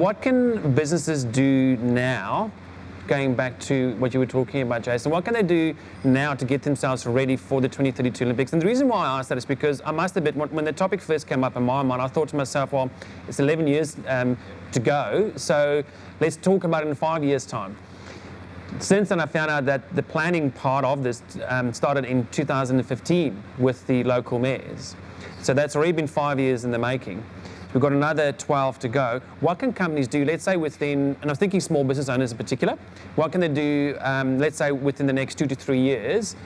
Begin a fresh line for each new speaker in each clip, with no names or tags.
what can businesses do now, going back to what you were talking about, Jason, what can they do now to get themselves ready for the 2032 Olympics? And the reason why I asked that is because I must admit, when the topic first came up in my mind, I thought to myself, well, it's 11 years to go, so let's talk about it in 5 years' time. Since then, I found out that the planning part of this started in 2015 with the local mayors. So that's already been 5 years in the making. We've got another 12 to go. What can companies do, let's say within, and I'm thinking small business owners in particular, what can they do, let's say within the next 2 to 3 years,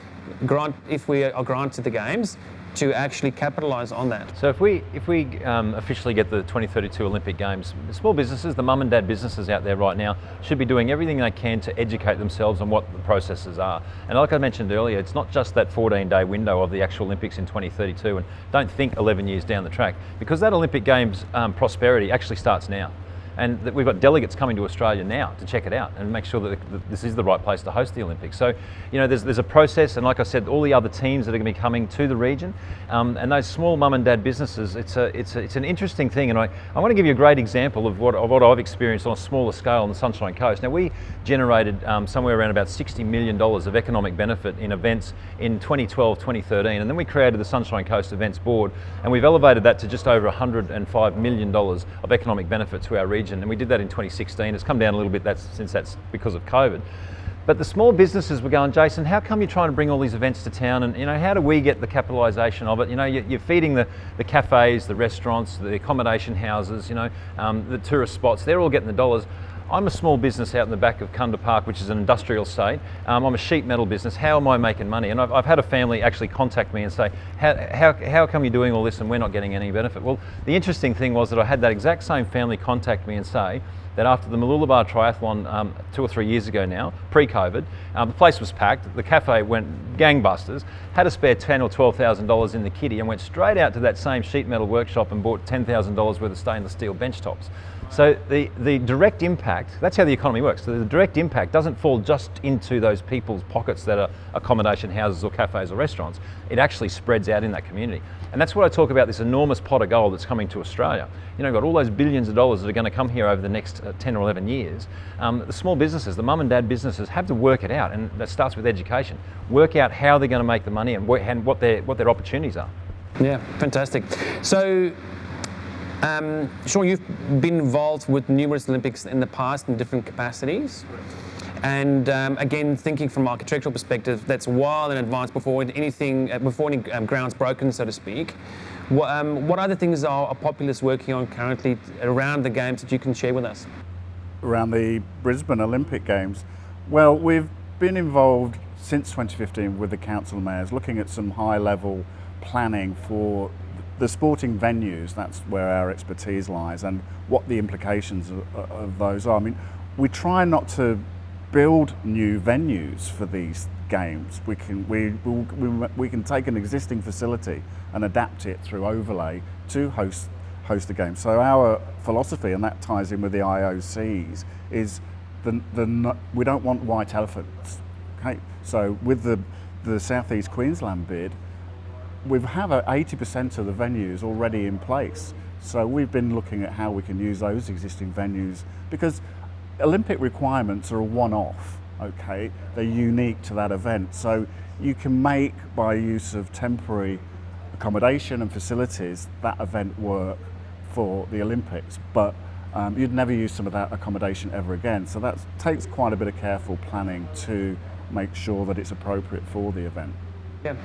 if we are granted the games, to actually capitalise on that?
So if we officially get the 2032 Olympic Games, small businesses, the mum and dad businesses out there right now, should be doing everything they can to educate themselves on what the processes are. And like I mentioned earlier, it's not just that 14-day window of the actual Olympics in 2032, and don't think 11 years down the track, because that Olympic Games prosperity actually starts now. And we've got delegates coming to Australia now to check it out and make sure that this is the right place to host the Olympics. So, you know, there's a process, and like I said, all the other teams that are going to be coming to the region, and those small mum and dad businesses, it's an interesting thing. And I want to give you a great example of what I've experienced on a smaller scale on the Sunshine Coast. Now, we generated somewhere around about $60 million of economic benefit in events in 2012, 2013, and then we created the Sunshine Coast Events Board, and we've elevated that to just over $105 million of economic benefit to our region. And we did that in 2016. It's come down a little bit since that's because of COVID. But the small businesses were going, Jason, how come you're trying to bring all these events to town? And, you know, how do we get the capitalisation of it? You know, you're feeding the cafes, the restaurants, the accommodation houses, you know, the tourist spots, they're all getting the dollars. I'm a small business out in the back of Kunda Park, which is an industrial estate. I'm a sheet metal business. How am I making money? And I've had a family actually contact me and say, how come you're doing all this and we're not getting any benefit? Well, the interesting thing was that I had that exact same family contact me and say that after the Mooloolaba Triathlon 2 or 3 years ago now, pre-COVID, the place was packed, the cafe went gangbusters, had a spare $10,000 or $12,000 in the kitty and went straight out to that same sheet metal workshop and bought $10,000 worth of stainless steel bench tops. So the direct impact, that's how the economy works. So the direct impact doesn't fall just into those people's pockets that are accommodation houses or cafes or restaurants. It actually spreads out in that community. And that's what I talk about, this enormous pot of gold that's coming to Australia. You know, got all those billions of dollars that are going to come here over the next 10 or 11 years. The small businesses, the mum and dad businesses have to work it out, and that starts with education. Work out how they're going to make the money and what their opportunities are.
Yeah, fantastic. So, Shaun, you've been involved with numerous Olympics in the past in different capacities. And again, thinking from an architectural perspective, that's well in advance before any ground's broken, so to speak. What other things are Populous working on currently around the games that you can share with us?
Around the Brisbane Olympic Games? Well, we've been involved since 2015 with the Council of Mayors, looking at some high-level planning for the sporting venues. That's where our expertise lies, and what the implications of those are. I mean, we try not to build new venues for these games. We can take an existing facility and adapt it through overlay to host the game. So our philosophy, and that ties in with the IOCs, is we don't want white elephants. Okay, so with the South East Queensland bid, we have 80% of the venues already in place. So we've been looking at how we can use those existing venues, because Olympic requirements are a one-off, okay? They're unique to that event. So you can make, by use of temporary accommodation and facilities, that event work for the Olympics, but you'd never use some of that accommodation ever again. So that takes quite a bit of careful planning to make sure that it's appropriate for the event.
Yeah.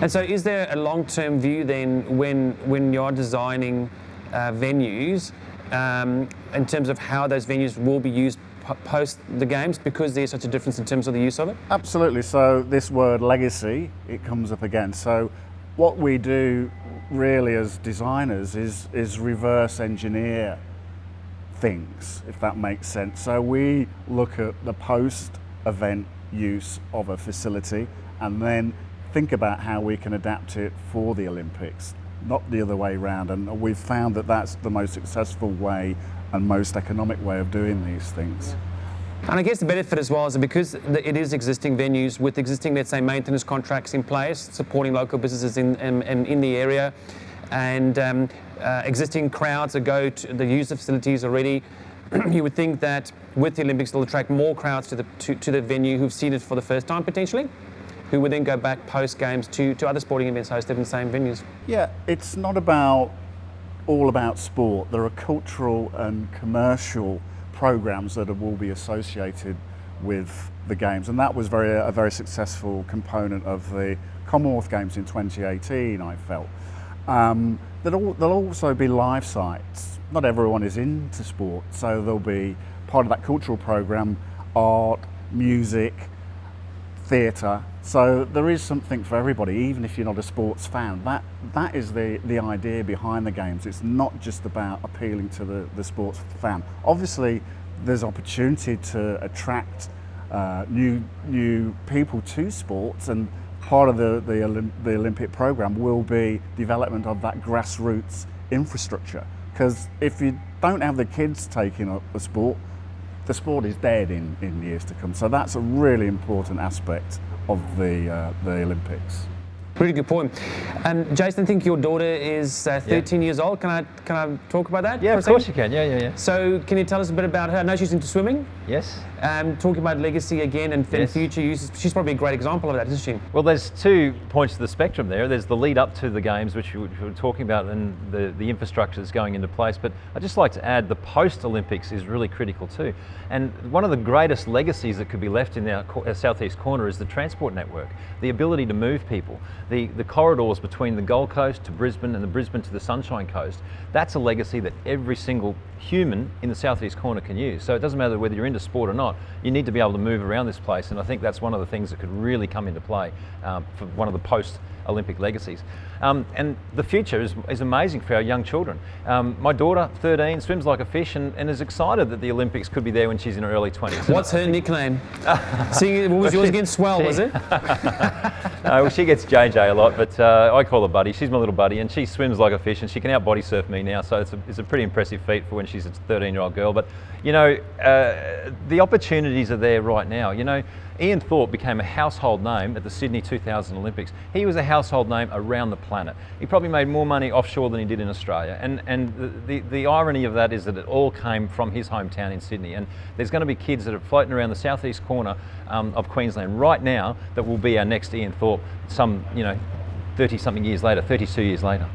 And so is there a long-term view then when you're designing venues in terms of how those venues will be used post the games, because there's such a difference in terms of the use of it?
Absolutely. So this word legacy, it comes up again. So what we do really as designers is reverse engineer things, if that makes sense. So we look at the post-event use of a facility and then think about how we can adapt it for the Olympics, not the other way around. And we've found that that's the most successful way and most economic way of doing these things.
And I guess the benefit as well is that because it is existing venues with existing, let's say, maintenance contracts in place, supporting local businesses in the area, and existing crowds that go to the use of facilities already, you would think that with the Olympics it'll attract more crowds to the venue who've seen it for the first time potentially, who would then go back post-games to other sporting events hosted in the same venues.
Yeah, it's not all about sport. There are cultural and commercial programs that will be associated with the Games, and that was a very successful component of the Commonwealth Games in 2018, I felt. There'll also be live sites. Not everyone is into sport, so there'll be part of that cultural program, art, music, theatre. So there is something for everybody, even if you're not a sports fan. That is the idea behind the Games. It's not just about appealing to the sports fan. Obviously, there's opportunity to attract new people to sports, and part of the Olympic program will be development of that grassroots infrastructure. Because if you don't have the kids taking up the sport is dead in years to come. So that's a really important aspect of the Olympics.
Pretty good point. Jason, I think your daughter is 13 years old. Can I talk about that?
Yeah, of course you can. Yeah.
So can you tell us a bit about her? I know she's into swimming.
Yes.
Talking about legacy again and future use. She's probably a great example of that, isn't she?
Well, there's 2 points to the spectrum there. There's the lead up to the Games, which we were talking about, and the infrastructure that's going into place. But I'd just like to add the post-Olympics is really critical too. And one of the greatest legacies that could be left in our southeast corner is the transport network, the ability to move people. The corridors between the Gold Coast to Brisbane and the Brisbane to the Sunshine Coast, that's a legacy that every single human in the southeast corner can use. So it doesn't matter whether you're into sport or not, you need to be able to move around this place, and I think that's one of the things that could really come into play for one of the post-Olympic legacies. And the future is amazing for our young children. My daughter, 13, swims like a fish and is excited that the Olympics could be there when she's in her early 20s.
What's her nickname? What was yours again? Swell, was it?
Well, she gets JJ a lot, but I call her Buddy. She's my little buddy, and she swims like a fish, and she can out body surf me now, so it's a pretty impressive feat for when she's a 13-year-old girl. But, you know, the opportunities are there right now. You know, Ian Thorpe became a household name at the Sydney 2000 Olympics. He was a household name around the planet. He probably made more money offshore than he did in Australia. And the irony of that is that it all came from his hometown in Sydney. And there's going to be kids that are floating around the southeast corner of Queensland right now that will be our next Ian Thorpe, 30-something years later, 32 years later.